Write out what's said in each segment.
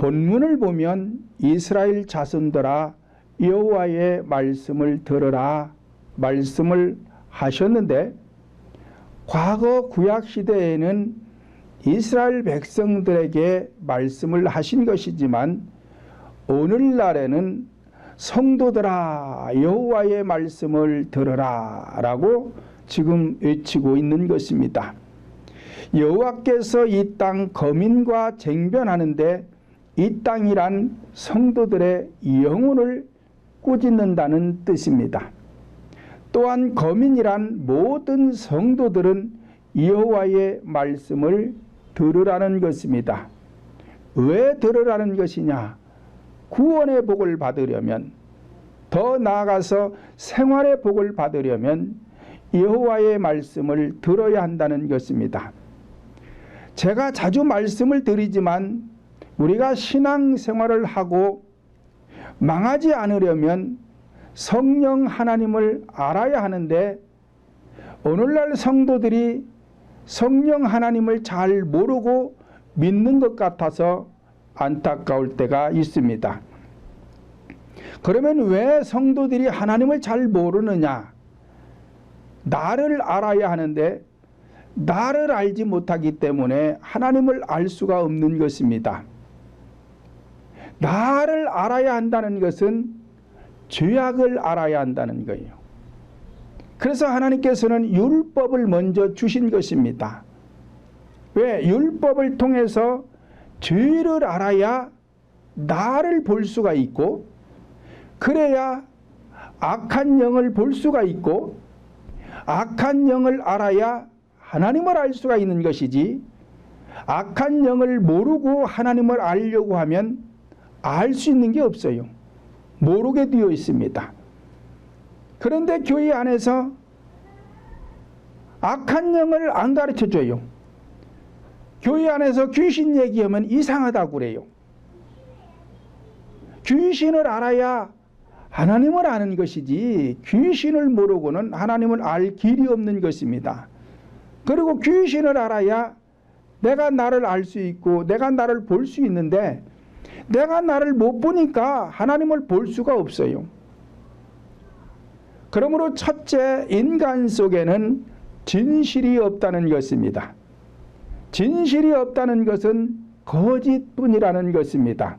본문을 보면 이스라엘 자손들아 여호와의 말씀을 들으라 말씀을 하셨는데, 과거 구약 시대에는 이스라엘 백성들에게 말씀을 하신 것이지만 오늘날에는 성도들아 여호와의 말씀을 들으라 라고 지금 외치고 있는 것입니다. 여호와께서 이 땅 거민과 쟁변하는데, 이 땅이란 성도들의 영혼을 꾸짖는다는 뜻입니다. 또한 거민이란 모든 성도들은 여호와의 말씀을 들으라는 것입니다. 왜 들으라는 것이냐? 구원의 복을 받으려면, 더 나아가서 생활의 복을 받으려면 여호와의 말씀을 들어야 한다는 것입니다. 제가 자주 말씀을 드리지만 우리가 신앙생활을 하고 망하지 않으려면 성령 하나님을 알아야 하는데, 오늘날 성도들이 성령 하나님을 잘 모르고 믿는 것 같아서 안타까울 때가 있습니다. 그러면 왜 성도들이 하나님을 잘 모르느냐? 나를 알아야 하는데 나를 알지 못하기 때문에 하나님을 알 수가 없는 것입니다. 나를 알아야 한다는 것은 죄악을 알아야 한다는 거예요. 그래서 하나님께서는 율법을 먼저 주신 것입니다. 왜? 율법을 통해서 죄를 알아야 나를 볼 수가 있고, 그래야 악한 영을 볼 수가 있고, 악한 영을 알아야 하나님을 알 수가 있는 것이지, 악한 영을 모르고 하나님을 알려고 하면 알 수 있는 게 없어요. 모르게 되어 있습니다. 그런데 교회 안에서 악한 영을 안 가르쳐줘요. 교회 안에서 귀신 얘기하면 이상하다고 그래요. 귀신을 알아야 하나님을 아는 것이지, 귀신을 모르고는 하나님을 알 길이 없는 것입니다. 그리고 귀신을 알아야 내가 나를 알 수 있고 내가 나를 볼 수 있는데, 내가 나를 못 보니까 하나님을 볼 수가 없어요. 그러므로 첫째, 인간 속에는 진실이 없다는 것입니다. 진실이 없다는 것은 거짓뿐이라는 것입니다.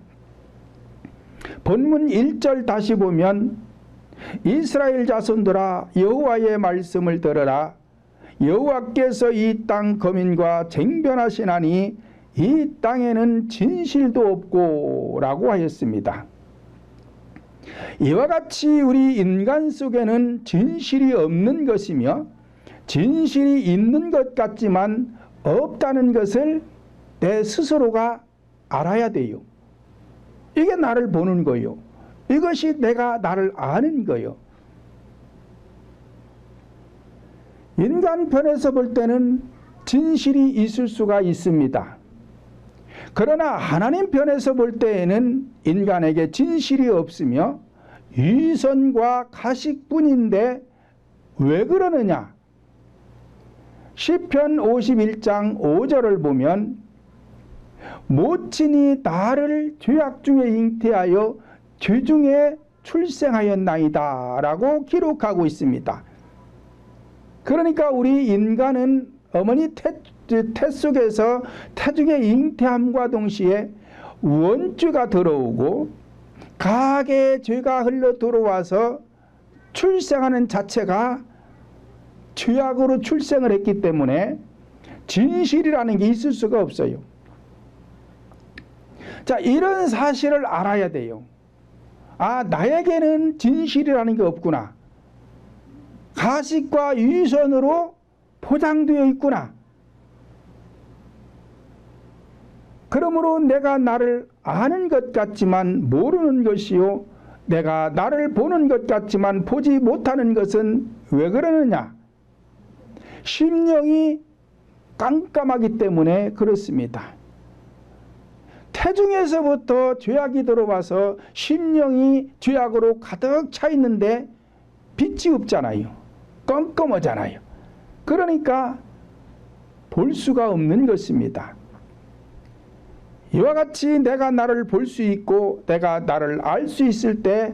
본문 1절 다시 보면, 이스라엘 자손들아 여호와의 말씀을 들으라. 여호와께서 이 땅 거민과 쟁변하시나니 이 땅에는 진실도 없고 라고 하였습니다. 이와 같이 우리 인간 속에는 진실이 없는 것이며, 진실이 있는 것 같지만 없다는 것을 내 스스로가 알아야 돼요. 이게 나를 보는 거요. 이것이 내가 나를 아는 거요. 인간 편에서 볼 때는 진실이 있을 수가 있습니다. 그러나 하나님 편에서 볼 때에는 인간에게 진실이 없으며 위선과 가식뿐인데, 왜 그러느냐? 시편 51장 5절을 보면, 모친이 나를 죄악 중에 잉태하여 죄 중에 출생하였나이다 라고 기록하고 있습니다. 그러니까 우리 인간은 어머니 태 속에서 태중에 잉태함과 동시에 원죄가 들어오고 가게 죄가 흘러 들어와서 출생하는 자체가 죄악으로 출생을 했기 때문에 진실이라는 게 있을 수가 없어요. 자, 이런 사실을 알아야 돼요. 아, 나에게는 진실이라는 게 없구나. 가식과 위선으로 포장되어 있구나. 그러므로 내가 나를 아는 것 같지만 모르는 것이요, 내가 나를 보는 것 같지만 보지 못하는 것은 왜 그러느냐? 심령이 깜깜하기 때문에 그렇습니다. 태중에서부터 죄악이 들어와서 심령이 죄악으로 가득 차 있는데 빛이 없잖아요. 깜깜하잖아요. 그러니까 볼 수가 없는 것입니다. 이와 같이 내가 나를 볼 수 있고 내가 나를 알 수 있을 때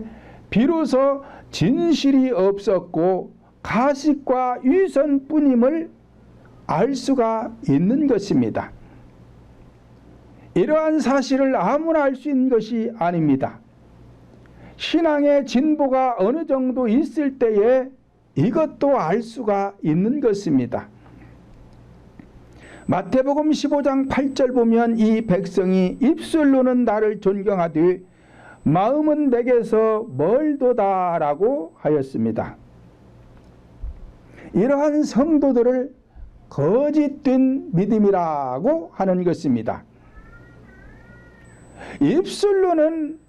비로소 진실이 없었고 가식과 위선뿐임을 알 수가 있는 것입니다. 이러한 사실을 아무나 알 수 있는 것이 아닙니다. 신앙의 진보가 어느 정도 있을 때에 이것도 알 수가 있는 것입니다. 마태복음 15장 8절 보면 이 백성이 입술로는 나를 존경하되 마음은 내게서 멀도다 라고 하였습니다. 이러한 성도들을 거짓된 믿음이라고 하는 것입니다. 입술로는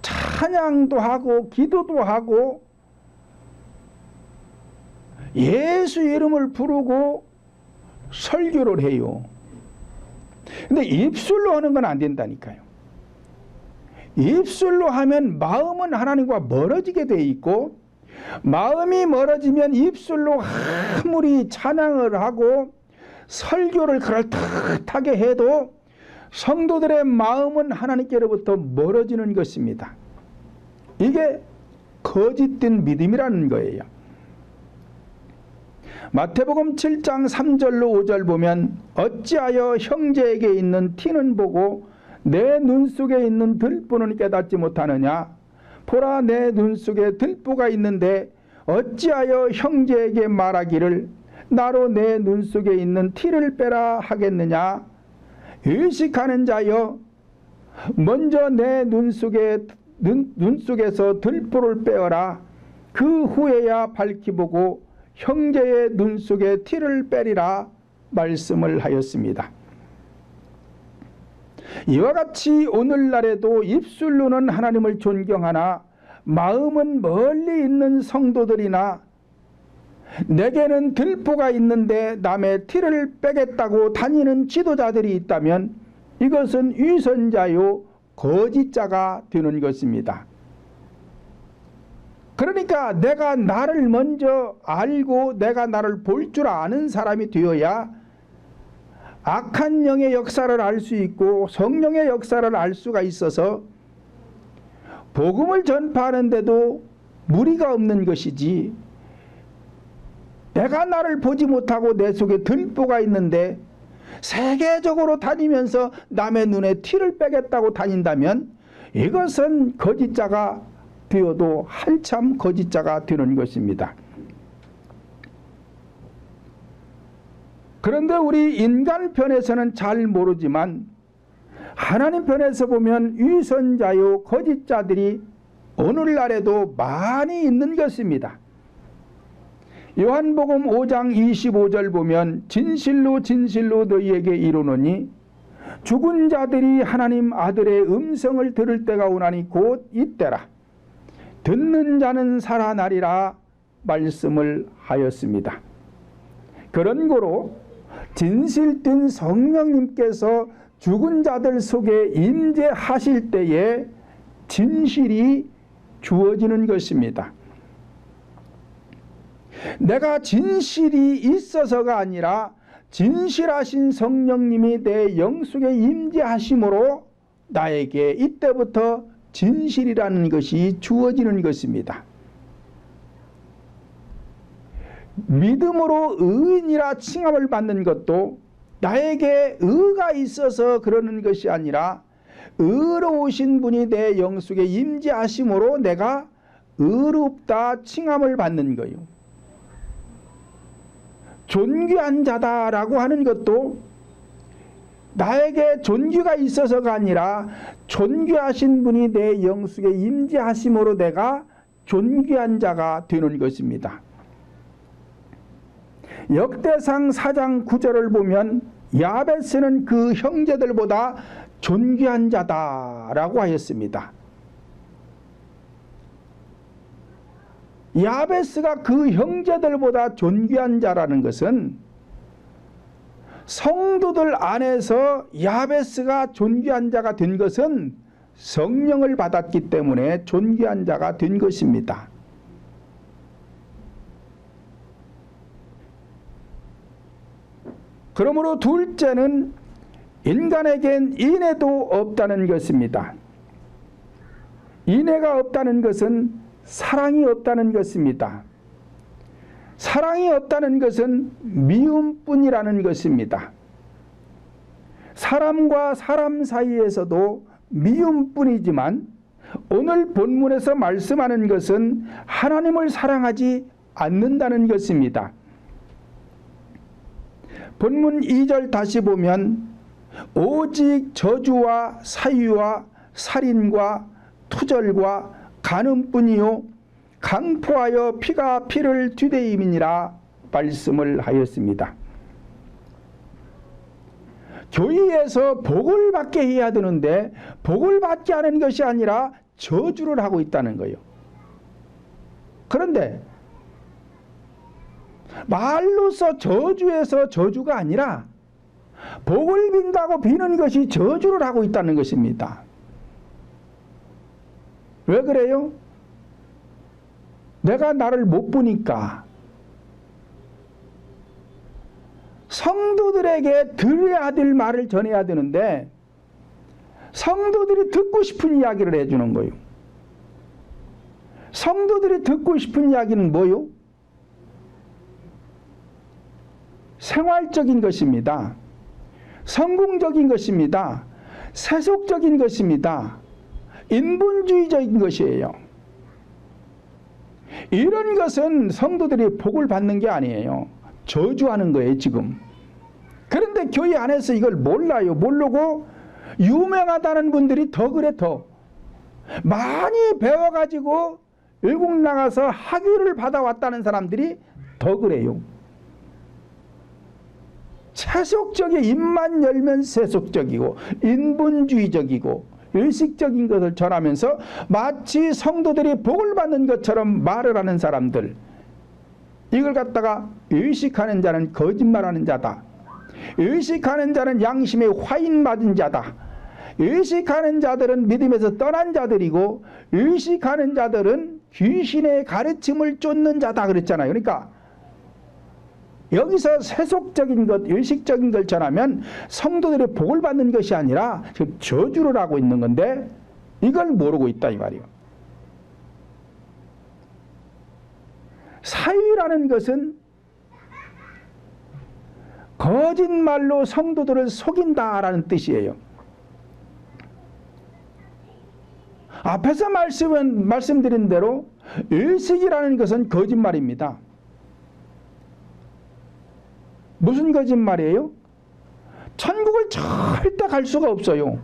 찬양도 하고 기도도 하고 예수 이름을 부르고 설교를 해요. 근데 입술로 하는 건 안 된다니까요. 입술로 하면 마음은 하나님과 멀어지게 돼 있고, 마음이 멀어지면 입술로 아무리 찬양을 하고 설교를 그럴듯하게 해도 성도들의 마음은 하나님께로부터 멀어지는 것입니다. 이게 거짓된 믿음이라는 거예요. 마태복음 7장 3절로 5절 보면 어찌하여 형제에게 있는 티는 보고 내 눈 속에 있는 들보는 깨닫지 못하느냐. 보라, 내 눈 속에 들보가 있는데 어찌하여 형제에게 말하기를 나로 내 눈 속에 있는 티를 빼라 하겠느냐. 의식하는 자여, 먼저 내 눈 속에서 들보를 빼어라. 그 후에야 밝히 보고 형제의 눈 속에 티를 빼리라 말씀을 하였습니다. 이와 같이 오늘날에도 입술로는 하나님을 존경하나 마음은 멀리 있는 성도들이나 내게는 들보가 있는데 남의 티를 빼겠다고 다니는 지도자들이 있다면 이것은 위선자요 거짓자가 되는 것입니다. 그러니까 내가 나를 먼저 알고 내가 나를 볼 줄 아는 사람이 되어야 악한 영의 역사를 알 수 있고 성령의 역사를 알 수가 있어서 복음을 전파하는데도 무리가 없는 것이지, 내가 나를 보지 못하고 내 속에 들보가 있는데 세계적으로 다니면서 남의 눈에 티를 빼겠다고 다닌다면 이것은 거짓자가 되어도 한참 거짓자가 되는 것입니다. 그런데 우리 인간 편에서는 잘 모르지만 하나님 편에서 보면 위선자요 거짓자들이 오늘날에도 많이 있는 것입니다. 요한복음 5장 25절 보면 진실로 진실로 너희에게 이르노니 죽은 자들이 하나님 아들의 음성을 들을 때가 오나니 곧 이때라. 듣는 자는 살아나리라 말씀을 하였습니다. 그런 고로 진실된 성령님께서 죽은 자들 속에 임재하실 때에 진실이 주어지는 것입니다. 내가 진실이 있어서가 아니라 진실하신 성령님이 내 영 속에 임재하심으로 나에게 이때부터 진실이라는 것이 주어지는 것입니다. 믿음으로 의인이라 칭함을 받는 것도 나에게 의가 있어서 그러는 것이 아니라 의로우신 분이 내 영 속에 임재하심으로 내가 의롭다 칭함을 받는 거예요. 존귀한 자다라고 하는 것도 나에게 존귀가 있어서가 아니라 존귀하신 분이 내 영 속에 임재하심으로 내가 존귀한 자가 되는 것입니다. 역대상 4장 9절을 보면 야베스는 그 형제들보다 존귀한 자다라고 하였습니다. 야베스가 그 형제들보다 존귀한 자라는 것은 성도들 안에서 야베스가 존귀한 자가 된 것은 성령을 받았기 때문에 존귀한 자가 된 것입니다. 그러므로 둘째는 인간에겐 인애도 없다는 것입니다. 인애가 없다는 것은 사랑이 없다는 것입니다. 사랑이 없다는 것은 미움뿐이라는 것입니다. 사람과 사람 사이에서도 미움뿐이지만 오늘 본문에서 말씀하는 것은 하나님을 사랑하지 않는다는 것입니다. 본문 2절 다시 보면 오직 저주와 사유와 살인과 투절과 간음뿐이요 강포하여 피가 피를 뒤대임이니라 말씀을 하였습니다. 교회에서 복을 받게 해야 되는데 복을 받지 않은 것이 아니라 저주를 하고 있다는 거예요. 그런데 말로서 저주에서 저주가 아니라 복을 빈다고 비는 것이 저주를 하고 있다는 것입니다. 왜 그래요? 내가 나를 못 보니까. 성도들에게 들어야 될 말을 전해야 되는데 성도들이 듣고 싶은 이야기를 해주는 거예요. 성도들이 듣고 싶은 이야기는 뭐요? 생활적인 것입니다. 성공적인 것입니다. 세속적인 것입니다. 인본주의적인 것이에요. 이런 것은 성도들이 복을 받는 게 아니에요. 저주하는 거예요 지금. 그런데 교회 안에서 이걸 몰라요. 모르고 유명하다는 분들이 더 그래. 더 많이 배워가지고 외국 나가서 학위를 받아왔다는 사람들이 더 그래요. 세속적인 입만 열면 세속적이고 인본주의적이고 의식적인 것을 전하면서 마치 성도들이 복을 받는 것처럼 말을 하는 사람들, 이걸 갖다가 의식하는 자는 거짓말하는 자다. 의식하는 자는 양심에 화인 맞은 자다. 의식하는 자들은 믿음에서 떠난 자들이고 의식하는 자들은 귀신의 가르침을 쫓는 자다 그랬잖아요. 그러니까 여기서 세속적인 것, 의식적인 걸 전하면 성도들이 복을 받는 것이 아니라 지금 저주를 하고 있는 건데 이걸 모르고 있다 이 말이에요. 사유라는 것은 거짓말로 성도들을 속인다라는 뜻이에요. 앞에서 말씀드린 대로 의식이라는 것은 거짓말입니다. 무슨 거짓말이에요? 천국을 절대 갈 수가 없어요.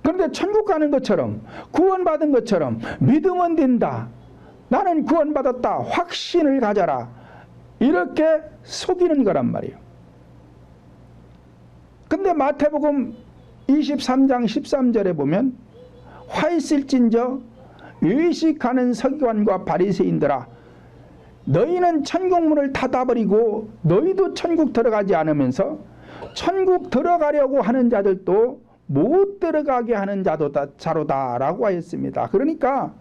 그런데 천국 가는 것처럼 구원받은 것처럼 믿으면 된다. 나는 구원받았다. 확신을 가져라. 이렇게 속이는 거란 말이에요. 근데 마태복음 23장 13절에 보면 화 있을진저 의식하는 서기관과 바리새인들아 너희는 천국문을 닫아버리고 너희도 천국 들어가지 않으면서 천국 들어가려고 하는 자들도 못 들어가게 하는 자로다 라고 하였습니다. 그러니까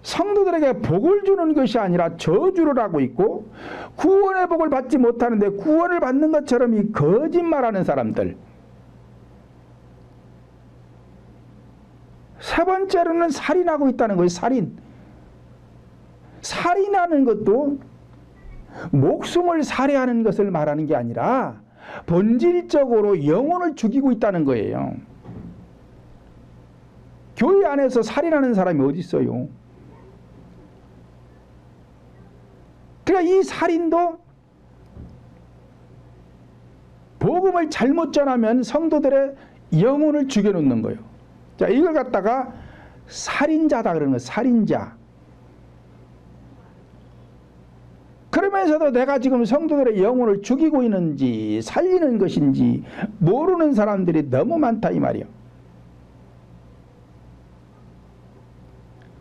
성도들에게 복을 주는 것이 아니라 저주를 하고 있고 구원의 복을 받지 못하는데 구원을 받는 것처럼 이 거짓말하는 사람들. 세 번째로는 살인하고 있다는 거예요. 살인하는 것도 목숨을 살해하는 것을 말하는 게 아니라 본질적으로 영혼을 죽이고 있다는 거예요. 교회 안에서 살인하는 사람이 어디 있어요? 그러니까 이 살인도 복음을 잘못 전하면 성도들의 영혼을 죽여놓는 거예요. 자, 이걸 갖다가 살인자다 그러는 거예요. 살인자. 그러면서도 내가 지금 성도들의 영혼을 죽이고 있는지 살리는 것인지 모르는 사람들이 너무 많다 이 말이에요.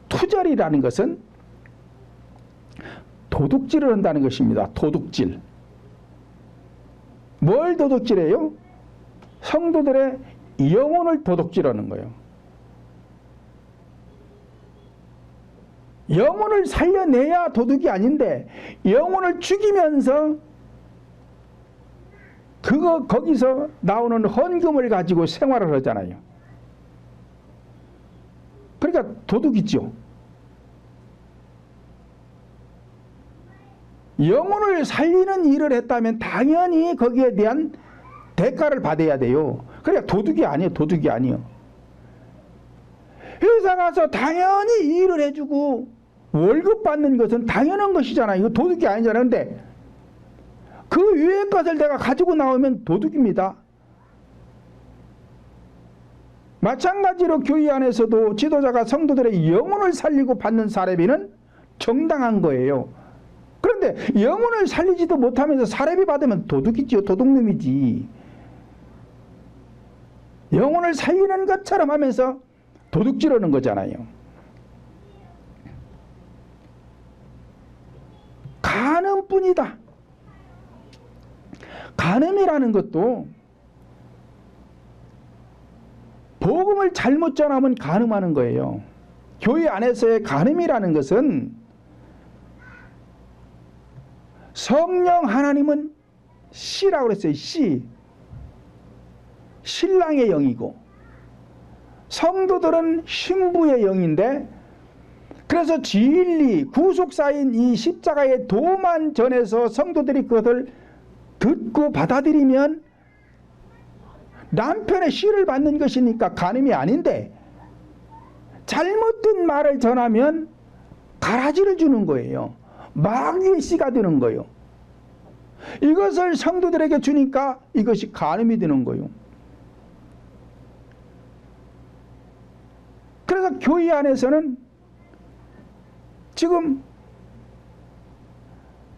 투절이라는 것은 도둑질을 한다는 것입니다. 도둑질. 뭘 도둑질해요? 성도들의 영혼을 도둑질하는 거예요. 영혼을 살려내야 도둑이 아닌데 영혼을 죽이면서 거기서 나오는 헌금을 가지고 생활을 하잖아요. 그러니까 도둑이죠. 영혼을 살리는 일을 했다면 당연히 거기에 대한 대가를 받아야 돼요. 그러니까 도둑이 아니에요. 도둑이 아니에요. 회사 가서 당연히 일을 해주고 월급 받는 것은 당연한 것이잖아요. 이거 도둑이 아니잖아요. 근데 그 위의 것을 내가 가지고 나오면 도둑입니다. 마찬가지로 교회 안에서도 지도자가 성도들의 영혼을 살리고 받는 사례비는 정당한 거예요. 그런데 영혼을 살리지도 못하면서 사례비 받으면 도둑이지요. 도둑놈이지. 영혼을 살리는 것처럼 하면서 도둑질하는 거잖아요. 간음뿐이다. 간음이라는 것도 복음을 잘못 전하면 간음하는 거예요. 교회 안에서의 간음이라는 것은 성령 하나님은 씨라고 그랬어요. 씨. 신랑의 영이고 성도들은 신부의 영인데, 그래서 진리, 구속사인 이 십자가의 도만 전해서 성도들이 그것을 듣고 받아들이면 남편의 씨를 받는 것이니까 간음이 아닌데, 잘못된 말을 전하면 가라지를 주는 거예요. 마귀의 씨가 되는 거예요. 이것을 성도들에게 주니까 이것이 간음이 되는 거예요. 그래서 교회 안에서는 지금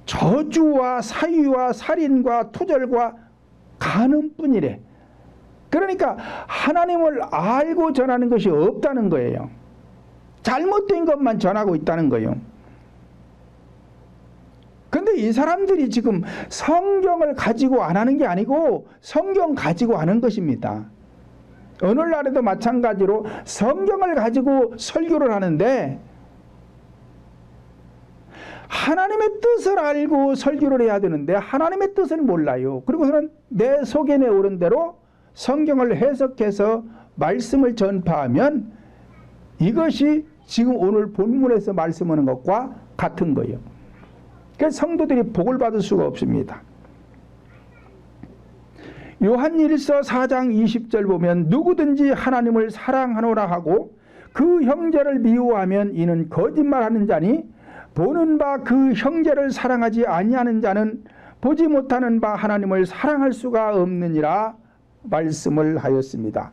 저주와 사유와 살인과 투절과 간음뿐이래. 그러니까 하나님을 알고 전하는 것이 없다는 거예요. 잘못된 것만 전하고 있다는 거예요. 근데 이 사람들이 지금 성경을 가지고 안 하는 게 아니고 성경 가지고 하는 것입니다. 오늘날에도 마찬가지로 성경을 가지고 설교를 하는데 하나님의 뜻을 알고 설교를 해야 되는데 하나님의 뜻을 몰라요. 그리고서는 내 속에 내오른 대로 성경을 해석해서 말씀을 전파하면 이것이 지금 오늘 본문에서 말씀하는 것과 같은 거예요. 그래서 성도들이 복을 받을 수가 없습니다. 요한일서 4장 20절 보면 누구든지 하나님을 사랑하노라 하고 그 형제를 미워하면 이는 거짓말하는 자니 보는 바 그 형제를 사랑하지 아니하는 자는 보지 못하는 바 하나님을 사랑할 수가 없느니라 말씀을 하였습니다.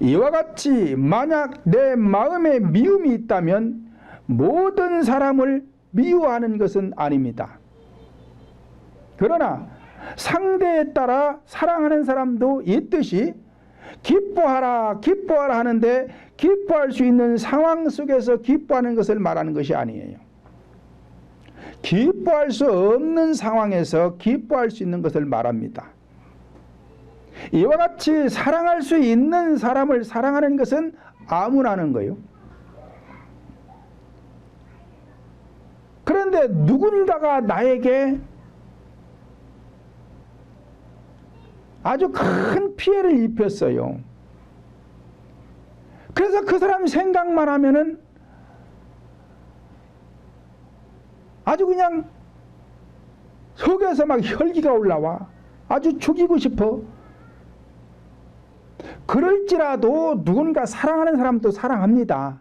이와 같이 만약 내 마음에 미움이 있다면 모든 사람을 미워하는 것은 아닙니다. 그러나 상대에 따라 사랑하는 사람도 있듯이 기뻐하라 기뻐하라 하는데 기뻐할 수 있는 상황 속에서 기뻐하는 것을 말하는 것이 아니에요. 기뻐할 수 없는 상황에서 기뻐할 수 있는 것을 말합니다. 이와 같이 사랑할 수 있는 사람을 사랑하는 것은 아무나는 거예요. 그런데 누군가가 나에게 아주 큰 피해를 입혔어요. 그래서 그 사람 생각만 하면은 아주 그냥 속에서 막 혈기가 올라와. 아주 죽이고 싶어. 그럴지라도 누군가 사랑하는 사람도 사랑합니다.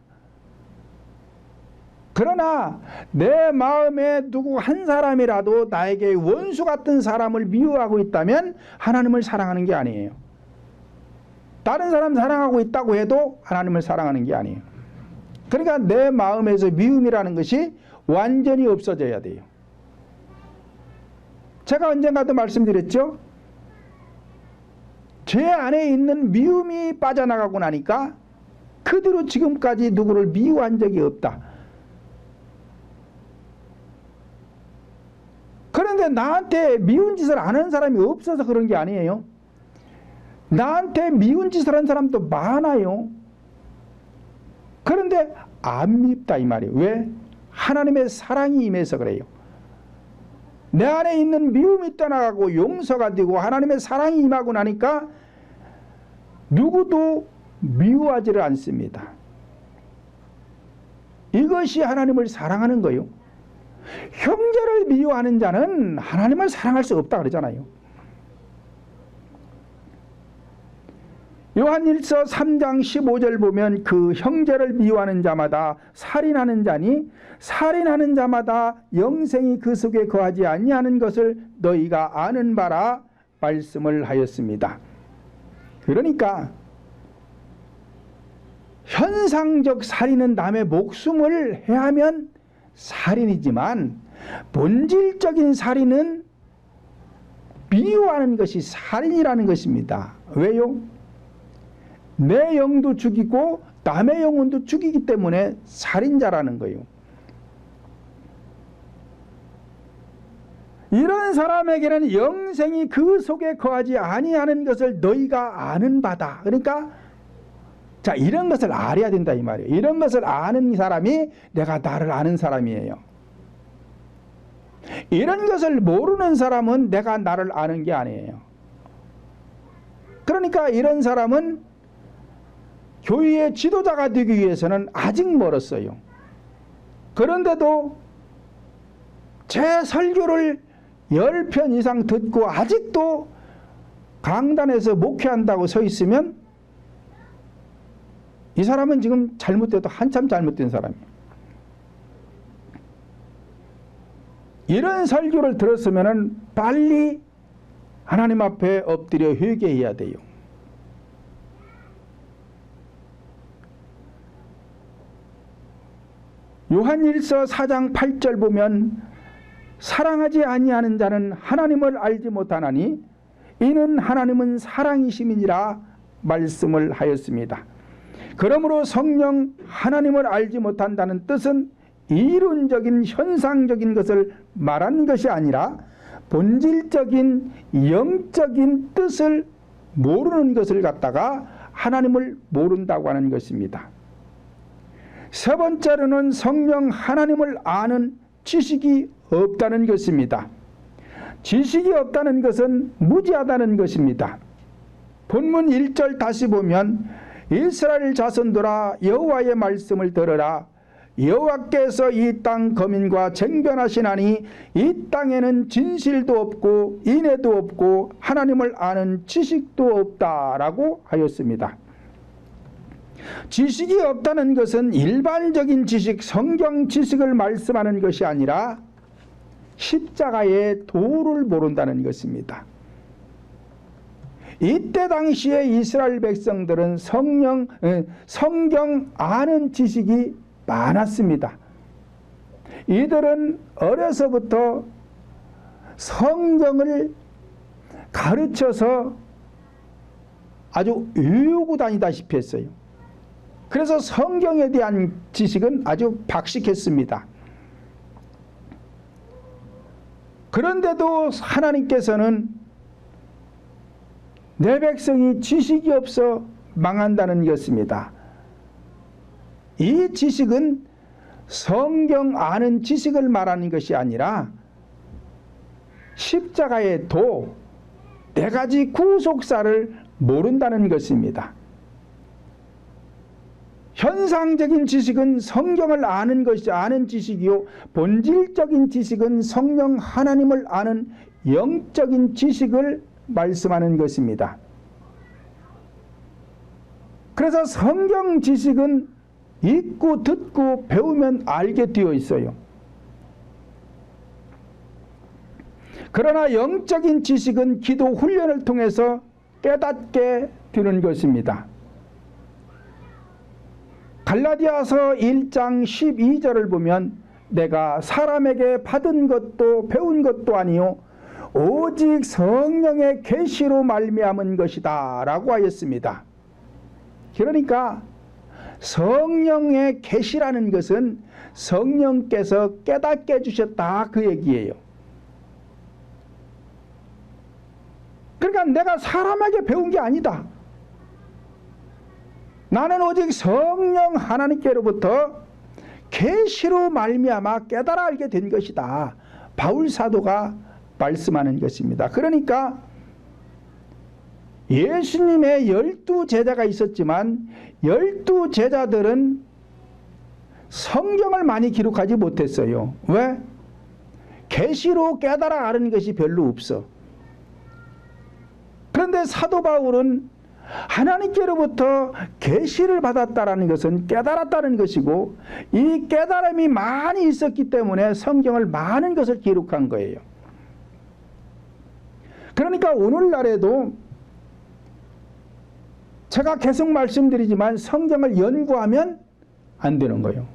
그러나 내 마음에 누구 한 사람이라도 나에게 원수 같은 사람을 미워하고 있다면 하나님을 사랑하는 게 아니에요. 다른 사람 사랑하고 있다고 해도 하나님을 사랑하는 게 아니에요. 그러니까 내 마음에서 미움이라는 것이 완전히 없어져야 돼요. 제가 언젠가도 말씀드렸죠. 죄 안에 있는 미움이 빠져나가고 나니까 그 뒤로 지금까지 누구를 미워한 적이 없다. 그런데 나한테 미운 짓을 안 하는 사람이 없어서 그런 게 아니에요. 나한테 미운 짓을 한 사람도 많아요. 그런데 안 밉다 이 말이에요. 왜? 하나님의 사랑이 임해서 그래요. 내 안에 있는 미움이 떠나가고 용서가 되고 하나님의 사랑이 임하고 나니까 누구도 미워하지를 않습니다. 이것이 하나님을 사랑하는 거요. 형제를 미워하는 자는 하나님을 사랑할 수 없다 그러잖아요. 요한일서 3장 15절 보면 그 형제를 미워하는 자마다 살인하는 자니 살인하는 자마다 영생이 그 속에 거하지 아니하는 것을 너희가 아는 바라 말씀을 하였습니다. 그러니까 현상적 살인은 남의 목숨을 해하면 살인이지만 본질적인 살인은 미워하는 것이 살인이라는 것입니다. 왜요? 내 영도 죽이고 남의 영혼도 죽이기 때문에 살인자라는 거예요. 이런 사람에게는 영생이 그 속에 거하지 아니하는 것을 너희가 아는 바다. 그러니까 자, 이런 것을 알아야 된다 이 말이에요. 이런 것을 아는 사람이 내가 나를 아는 사람이에요. 이런 것을 모르는 사람은 내가 나를 아는 게 아니에요. 그러니까 이런 사람은 교회의 지도자가 되기 위해서는 아직 멀었어요. 그런데도 제 설교를 10편 이상 듣고 아직도 강단에서 목회한다고 서 있으면 이 사람은 지금 잘못돼도 한참 잘못된 사람이에요. 이런 설교를 들었으면 빨리 하나님 앞에 엎드려 회개해야 돼요. 요한일서 4장 8절 보면 사랑하지 아니하는 자는 하나님을 알지 못하나니 이는 하나님은 사랑이심이니라 말씀을 하였습니다. 그러므로 성령 하나님을 알지 못한다는 뜻은 이론적인 현상적인 것을 말한 것이 아니라 본질적인 영적인 뜻을 모르는 것을 갖다가 하나님을 모른다고 하는 것입니다. 세 번째로는 성령 하나님을 아는 지식이 없다는 것입니다. 지식이 없다는 것은 무지하다는 것입니다. 본문 1절 다시 보면 이스라엘 자손들아 여호와의 말씀을 들으라. 여호와께서 이 땅 거민과 쟁변하시나니 이 땅에는 진실도 없고 인애도 없고 하나님을 아는 지식도 없다라고 하였습니다. 지식이 없다는 것은 일반적인 지식, 성경 지식을 말씀하는 것이 아니라 십자가의 도를 모른다는 것입니다. 이때 당시에 이스라엘 백성들은 성경 아는 지식이 많았습니다. 이들은 어려서부터 성경을 가르쳐서 아주 외우고 다니다시피 했어요. 그래서 성경에 대한 지식은 아주 박식했습니다. 그런데도 하나님께서는 내 백성이 지식이 없어 망한다는 것입니다. 이 지식은 성경 아는 지식을 말하는 것이 아니라 십자가의 도, 네 가지 구속사를 모른다는 것입니다. 현상적인 지식은 성경을 아는 것이 아는 지식이요, 본질적인 지식은 성령 하나님을 아는 영적인 지식을 말씀하는 것입니다. 그래서 성경 지식은 읽고 듣고 배우면 알게 되어 있어요. 그러나 영적인 지식은 기도 훈련을 통해서 깨닫게 되는 것입니다. 갈라디아서 1장 12절을 보면 내가 사람에게 받은 것도 배운 것도 아니요 오직 성령의 계시로 말미암은 것이다 라고 하였습니다. 그러니까 성령의 계시라는 것은 성령께서 깨닫게 해주셨다 그 얘기예요. 그러니까 내가 사람에게 배운 게 아니다. 나는 오직 성령 하나님께로부터 계시로 말미암아 깨달아 알게 된 것이다. 바울 사도가 말씀하는 것입니다. 그러니까 예수님의 12제자가 있었지만 12제자들은 성경을 많이 기록하지 못했어요. 왜? 계시로 깨달아 아는 것이 별로 없어. 그런데 사도 바울은 하나님께로부터 계시를 받았다라는 것은 깨달았다는 것이고, 이 깨달음이 많이 있었기 때문에 성경을 많은 것을 기록한 거예요. 그러니까 오늘날에도 제가 계속 말씀드리지만 성경을 연구하면 안 되는 거예요.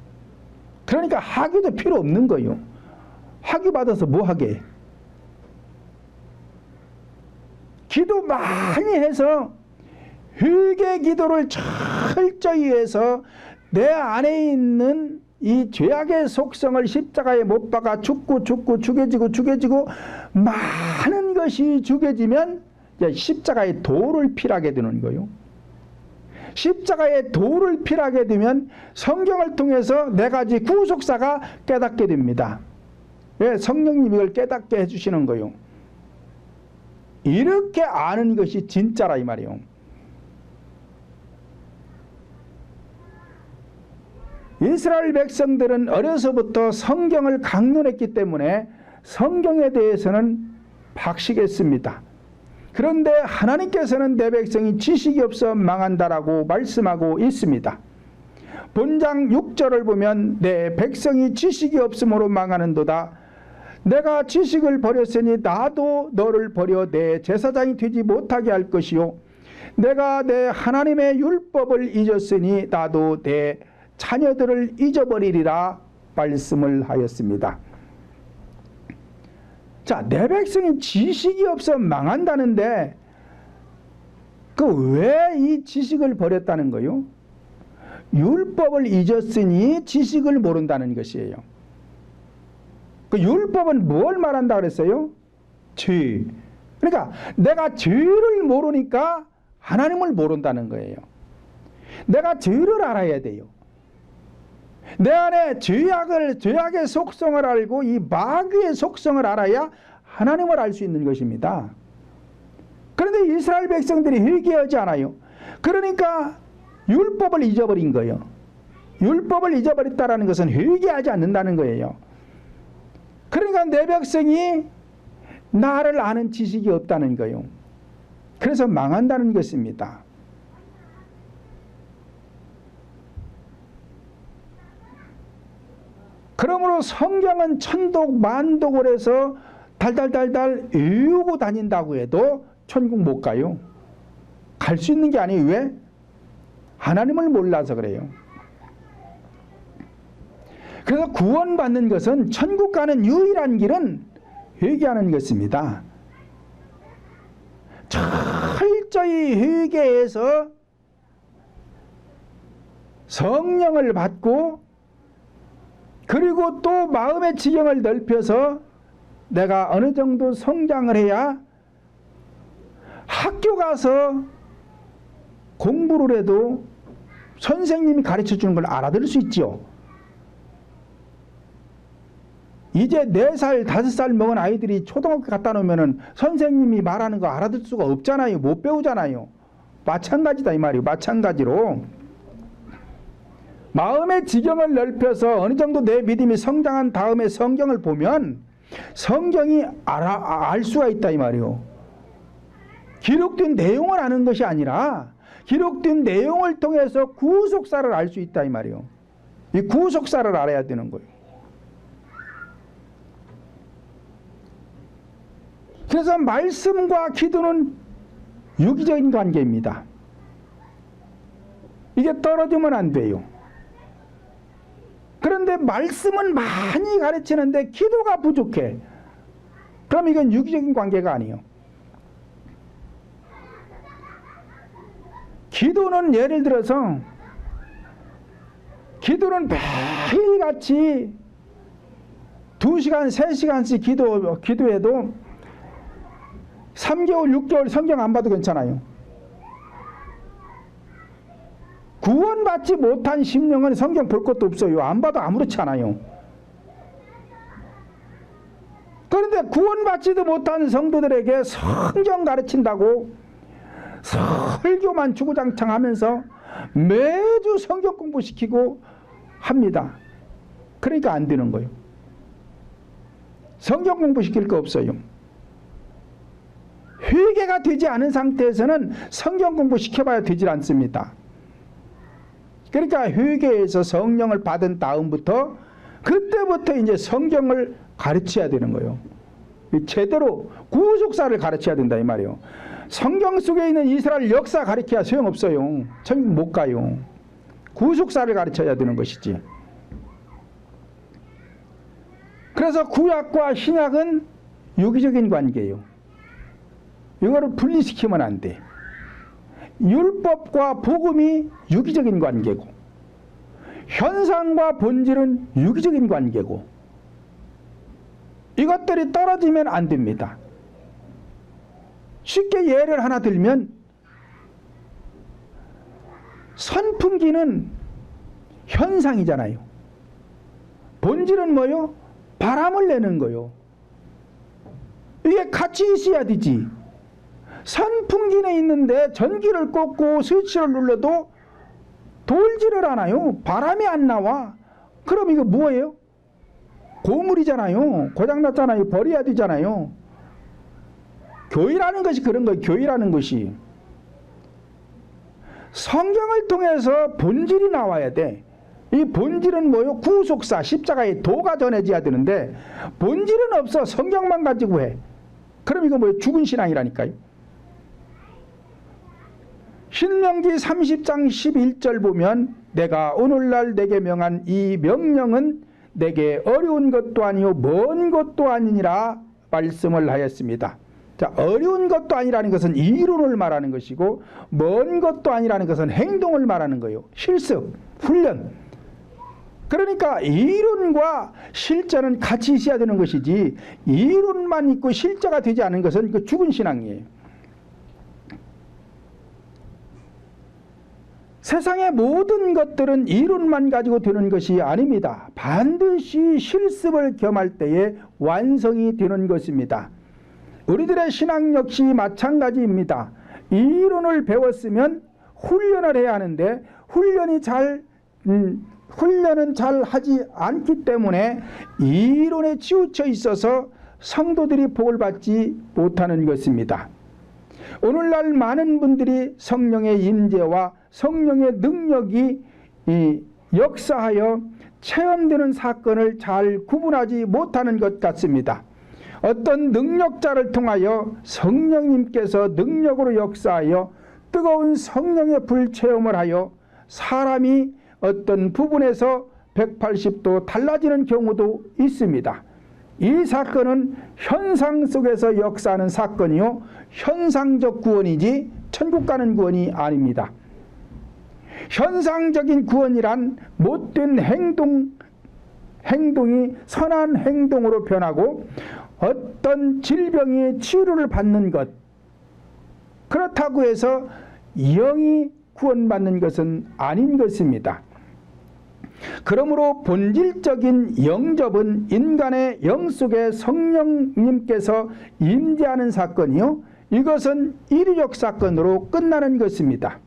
그러니까 학위도 필요 없는 거예요. 학위 받아서 뭐 하게? 기도 많이 해서 회개 기도를 철저히 해서 내 안에 있는 이 죄악의 속성을 십자가에 못 박아 죽고 죽여지고 많은 것이 죽여지면 십자가의 도를 필하게 되는 거예요. 십자가의 도를 필하게 되면 성경을 통해서 네 가지 구속사가 깨닫게 됩니다. 왜? 성령님이 이걸 깨닫게 해주시는 거예요. 이렇게 아는 것이 진짜라 이 말이에요. 이스라엘 백성들은 어려서부터 성경을 강론했기 때문에 성경에 대해서는 박식했습니다. 그런데 하나님께서는 내 백성이 지식이 없어 망한다라고 말씀하고 있습니다. 본장 6절을 보면 내 백성이 지식이 없음으로 망하는도다. 내가 지식을 버렸으니 나도 너를 버려 내 제사장이 되지 못하게 할 것이요. 내가 내 하나님의 율법을 잊었으니 나도 내 자녀들을 잊어버리리라 말씀을 하였습니다. 자, 내 백성이 지식이 없어 망한다는데 왜 이 지식을 버렸다는 거요? 율법을 잊었으니 지식을 모른다는 것이에요. 그 율법은 뭘 말한다 그랬어요? 죄. 그러니까 내가 죄를 모르니까 하나님을 모른다는 거예요. 내가 죄를 알아야 돼요. 내 안에 죄악의 속성을 알고 이 마귀의 속성을 알아야 하나님을 알 수 있는 것입니다. 그런데 이스라엘 백성들이 회개하지 않아요. 그러니까 율법을 잊어버린 거예요. 율법을 잊어버렸다는 것은 회개하지 않는다는 거예요. 그러니까 내 백성이 나를 아는 지식이 없다는 거예요. 그래서 망한다는 것입니다. 그러므로 성경은 천독 만독을 해서 달달달달 외우고 다닌다고 해도 천국 못 가요. 갈 수 있는 게 아니에요. 왜? 하나님을 몰라서 그래요. 그래서 구원받는 것은 천국 가는 유일한 길은 회개하는 것입니다. 철저히 회개해서 성령을 받고 그리고 또 마음의 지경을 넓혀서 내가 어느 정도 성장을 해야 학교 가서 공부를 해도 선생님이 가르쳐 주는 걸 알아들을 수 있죠. 이제 4살, 5살 먹은 아이들이 초등학교 갖다 놓으면 선생님이 말하는 거 알아들 수가 없잖아요. 못 배우잖아요. 마찬가지다 이 말이에요. 마찬가지로 마음의 지경을 넓혀서 어느 정도 내 믿음이 성장한 다음에 성경을 보면 성경이 알 수가 있다 이 말이에요. 기록된 내용을 아는 것이 아니라 기록된 내용을 통해서 구속사를 알 수 있다 이 말이에요. 이 구속사를 알아야 되는 거예요. 그래서 말씀과 기도는 유기적인 관계입니다. 이게 떨어지면 안 돼요. 그런데 말씀은 많이 가르치는데 기도가 부족해. 그럼 이건 유기적인 관계가 아니에요. 기도는 예를 들어서 기도는 매일같이 2시간, 3시간씩 기도해도 3개월, 6개월 성경 안 봐도 괜찮아요. 구원받지 못한 심령은 성경 볼 것도 없어요. 안 봐도 아무렇지 않아요. 그런데 구원받지도 못한 성도들에게 성경 가르친다고 설교만 주구장창 하면서 매주 성경 공부시키고 합니다. 그러니까 안 되는 거예요. 성경 공부시킬 거 없어요. 회개가 되지 않은 상태에서는 성경 공부시켜봐야 되질 않습니다. 그러니까 회개해서 성령을 받은 다음부터 그때부터 이제 성경을 가르쳐야 되는 거예요. 제대로 구속사를 가르쳐야 된다 이 말이에요. 성경 속에 있는 이스라엘 역사 가르쳐야 소용없어요. 천국 못 가요. 구속사를 가르쳐야 되는 것이지. 그래서 구약과 신약은 유기적인 관계예요. 이거를 분리시키면 안 돼. 율법과 복음이 유기적인 관계고 현상과 본질은 유기적인 관계고 이것들이 떨어지면 안 됩니다. 쉽게 예를 하나 들면 선풍기는 현상이잖아요. 본질은 뭐요? 바람을 내는 거요. 이게 같이 있어야 되지. 선풍기는 있는데 전기를 꽂고 스위치를 눌러도 돌지를 않아요. 바람이 안 나와. 그럼 이거 뭐예요? 고물이잖아요. 고장났잖아요. 버려야 되잖아요. 교회라는 것이 그런 거예요. 교회라는 것이. 성경을 통해서 본질이 나와야 돼. 이 본질은 뭐요? 구속사, 십자가의 도가 전해져야 되는데 본질은 없어. 성경만 가지고 해. 그럼 이거 뭐예요? 죽은 신앙이라니까요. 신명기 30장 11절 보면 내가 오늘날 내게 명한 이 명령은 내게 어려운 것도 아니요 먼 것도 아니니라 말씀을 하였습니다. 자, 어려운 것도 아니라는 것은 이론을 말하는 것이고 먼 것도 아니라는 것은 행동을 말하는 거예요. 실습, 훈련. 그러니까 이론과 실제는 같이 있어야 되는 것이지 이론만 있고 실제가 되지 않은 것은 그 죽은 신앙이에요. 세상의 모든 것들은 이론만 가지고 되는 것이 아닙니다. 반드시 실습을 겸할 때에 완성이 되는 것입니다. 우리들의 신앙 역시 마찬가지입니다. 이론을 배웠으면 훈련을 해야 하는데 훈련은 잘 하지 않기 때문에 이론에 치우쳐 있어서 성도들이 복을 받지 못하는 것입니다. 오늘날 많은 분들이 성령의 임재와 성령의 능력이 역사하여 체험되는 사건을 잘 구분하지 못하는 것 같습니다. 어떤 능력자를 통하여 성령님께서 능력으로 역사하여 뜨거운 성령의 불체험을 하여 사람이 어떤 부분에서 180도 달라지는 경우도 있습니다. 이 사건은 현상 속에서 역사하는 사건이요 현상적 구원이지 천국 가는 구원이 아닙니다. 현상적인 구원이란 못된 행동이 선한 행동으로 변하고 어떤 질병의 치료를 받는 것, 그렇다고 해서 영이 구원받는 것은 아닌 것입니다. 그러므로 본질적인 영접은 인간의 영 속에 성령님께서 임재하는 사건이요 이것은 일요적 사건으로 끝나는 것입니다.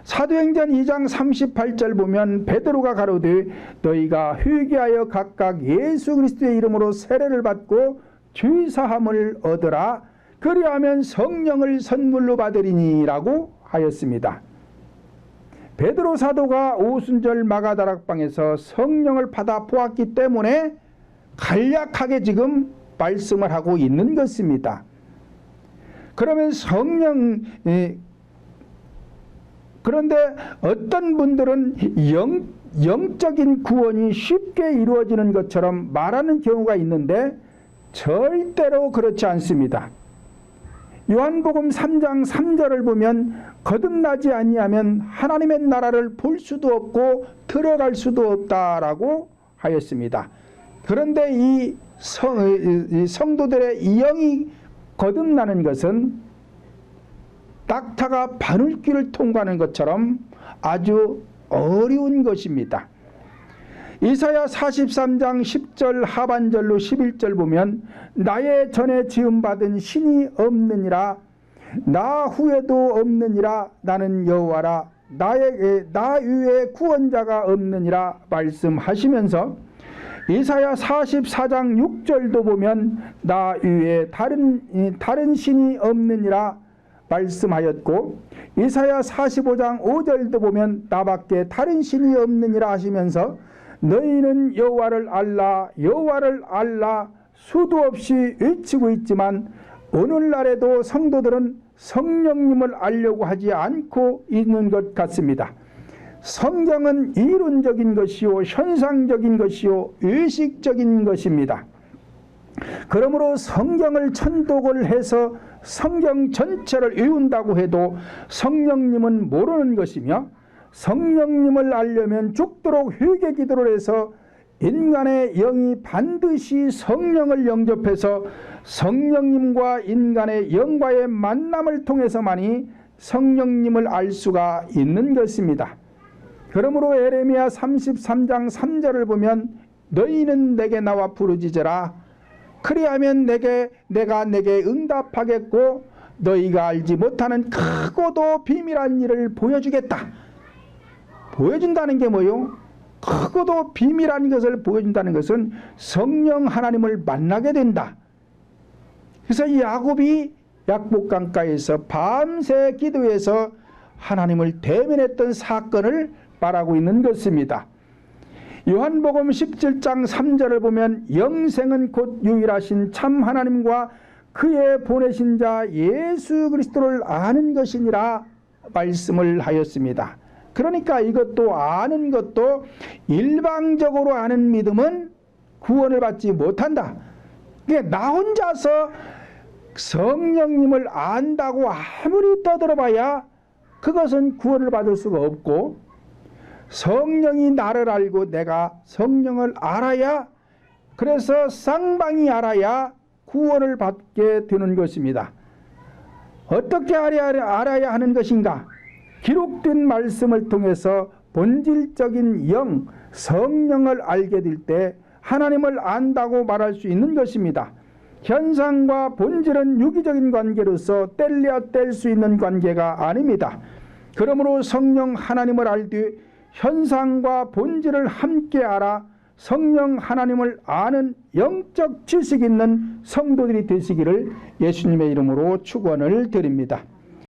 사도행전 2장 38절 보면 베드로가 가로되 너희가 회개하여 각각 예수 그리스도의 이름으로 세례를 받고 죄사함을 얻으라 그리하면 성령을 선물로 받으리니라고 하였습니다. 베드로 사도가 오순절 마가다락방에서 성령을 받아 보았기 때문에 간략하게 지금 말씀을 하고 있는 것입니다. 그러면 그런데 어떤 분들은 영적인 구원이 쉽게 이루어지는 것처럼 말하는 경우가 있는데 절대로 그렇지 않습니다. 요한복음 3장 3절을 보면 거듭나지 아니하면 하나님의 나라를 볼 수도 없고 들어갈 수도 없다라고 하였습니다. 그런데 이 성도들의 영이 거듭나는 것은 낙타가 바늘길을 통과하는 것처럼 아주 어려운 것입니다. 이사야 43장 10절 하반절로 11절 보면 나의 전에 지음받은 신이 없느니라 나 후에도 없느니라 나는 여호와라 나 위에 구원자가 없느니라 말씀하시면서 이사야 44장 6절도 보면 나 위에 다른 신이 없느니라 말씀하였고 이사야 45장 5절도 보면 나밖에 다른 신이 없느니라 하시면서 너희는 여호와를 알라 수도 없이 외치고 있지만 오늘날에도 성도들은 성령님을 알려고 하지 않고 있는 것 같습니다. 성경은 이론적인 것이요 현상적인 것이요 의식적인 것입니다. 그러므로 성경을 천독을 해서 성경 전체를 외운다고 해도 성령님은 모르는 것이며 성령님을 알려면 죽도록 회개 기도를 해서 인간의 영이 반드시 성령을 영접해서 성령님과 인간의 영과의 만남을 통해서만이 성령님을 알 수가 있는 것입니다. 그러므로 에레미야 33장 3절을 보면 너희는 내게 나와 부르짖으라 그리하면 내가 내게 응답하겠고 너희가 알지 못하는 크고도 비밀한 일을 보여주겠다. 보여준다는 게 뭐요? 크고도 비밀한 것을 보여준다는 것은 성령 하나님을 만나게 된다. 그래서 야곱이 약복강가에서 밤새 기도해서 하나님을 대면했던 사건을 말하고 있는 것입니다. 요한복음 17장 3절을 보면 영생은 곧 유일하신 참 하나님과 그의 보내신 자 예수 그리스도를 아는 것이니라 말씀을 하였습니다. 그러니까 이것도 아는 것도 일방적으로 아는 믿음은 구원을 받지 못한다. 나 혼자서 성령님을 안다고 아무리 떠들어봐야 그것은 구원을 받을 수가 없고 성령이 나를 알고 내가 성령을 알아야 그래서 쌍방이 알아야 구원을 받게 되는 것입니다. 어떻게 알아야 하는 것인가? 기록된 말씀을 통해서 본질적인 영, 성령을 알게 될 때 하나님을 안다고 말할 수 있는 것입니다. 현상과 본질은 유기적인 관계로서 뗄래야 뗄 수 있는 관계가 아닙니다. 그러므로 성령 하나님을 알 뒤 현상과 본질을 함께 알아 성령 하나님을 아는 영적 지식 있는 성도들이 되시기를 예수님의 이름으로 축원을 드립니다.